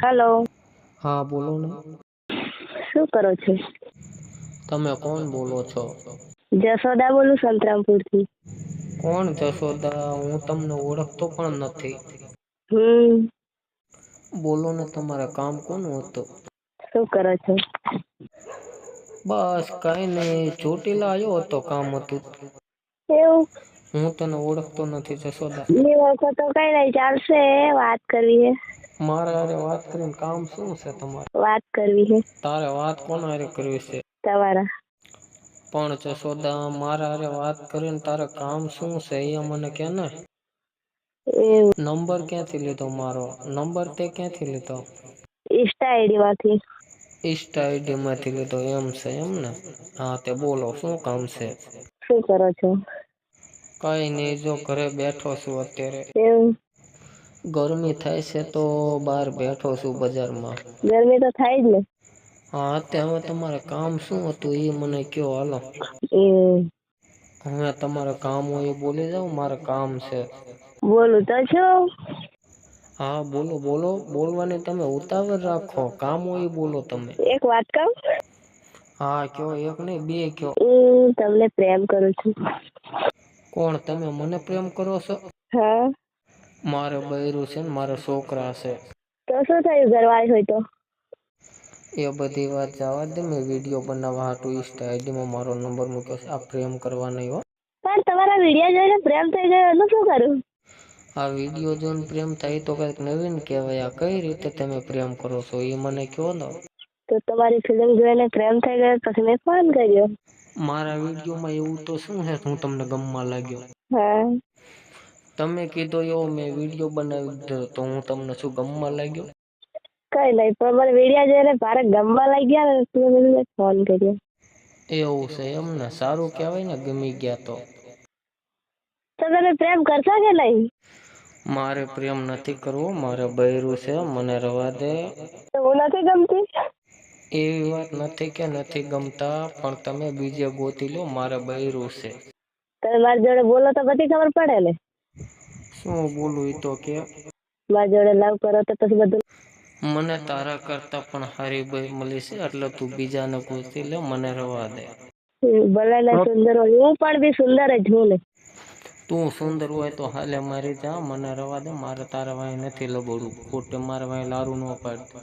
Hello. હા બોલો ને. શું કરો છો? તમે કોણ બોલો છો? જશોદા બોલું સંતરામપુરથી. કોણ જશોદા? હું તમને ઓળખતો પણ નથી. હમ. બોલો ને, તમારે કામ કોનું હતું? શું કરો છો? બસ કઈ નઈ, ચોટીલા આવ્યો હતો, કામ હતું. એવું? હું તને ઓળખતો નથી જશોદા. એ વખત તો કઈ નઈ, ચાલશે વાત કરવી હે. મારે હારે વાત કરીને કામ શું છે તમારે? વાત કરવી હે. તારે વાત કોના હારે કરવી છે? તમારા. પણ જશોદા, મારા હારે વાત કરીને તારે કામ શું છે એ મને કે ને. એવું. નંબર ક્યાંથી લીધો મારો? નંબર તે ક્યાંથી લીધો? ઇન્સ્ટા આઈડી માંથી. ઇન્સ્ટા આઈડી માંથી લીધો એમ છે એમને. હા તે બોલો, શું કામ છે? શું કરો છો? કઈ નઈ, જો ઘરે બેઠો છું અત્યારે. એવું. ગરમી થાય છે તો બહાર બેઠો છું બજારમાં. ગરમી તો થાય જ ને. હા તે હવે તમારે કામ શું હતું એ મને કયો હાલો. એ. હવે તમારે કામ હોય એ બોલી જાવ, મારે કામ છે. બોલું તો છું. હા બોલો બોલો, બોલવાની તમે ઉતાવળ રાખો, કામ હોય એ બોલો તમે. એક વાત કહું? હા કયો, એક નઈ બે કયો. હું તમને પ્રેમ કરું છું. કોણ તમે મને પ્રેમ કરો છો? હા. મારે બૈરું છે ને મારે છોકરા છે. તો શું થયું ઘરવાળી હોય તો? એ બધી વાત જવા દે, મેં વિડીયો બનાવવા હાટુ ઇન્સ્ટા આઈડીમાં મારો નંબર મૂક્યો છે. આ પ્રેમ કરવા નહીં હો. પણ તમારા વિડીયો જોઈને પ્રેમ થઈ ગયો એનું શું કરું? આ વિડીયો જોઈને પ્રેમ થાય તો કઈક નવીન કહેવાય. આ કઈ રીતે તમે પ્રેમ કરો છો એ મને કહો ને. તો તમારી ફિલ્મ જોઈને પ્રેમ થઈ ગયો પછી મેં ફોન કર્યો. મારા વિડીયોમાં એવું તો શું છે હું તમને ગમવા લાગ્યો? હા. તમે કીધો એવો મેં વિડીયો બનાવી દીધો તો હું તમને શું ગમવા લાગ્યો? કઈ નઈ, પણ મને વિડીયો જોઈને ભારે ગમવા લાગ્યા ને એટલે મેં ફોન કર્યો. એવું છે એમને, સારું કેવાય ને ગમી ગયા તો. તો તમે પ્રેમ કરશો કે નઈ? મારે પ્રેમ નથી કરવો, મારે બૈરું છે, મને રવા દે. તો હું નથી ગમતી? એવી વાત નથી કે નથી ગમતા, પણ તમે બીજે ગોતી લો, મારે બૈરું છે. તમે મારી જોડે બોલો તો બધી ખબર પડે ને. શું બોલું એ તો કે. મારી જોડે લવ કરો તો પછી બધું. મને તારા કરતા પણ હારી બાઈ મળી છે એટલે તું બીજાને ગોતી લે, મને રવા દે. ભલે ને સુંદર હોય, હું પણ બી સુંદર જ હું ને. તું સુંદર હોય તો હાલે મારી જા, મને રવા દે, મારે તારા વાંહે નથી લબડવું. ખોટે મારે વાંહે લારું ન પાડતી.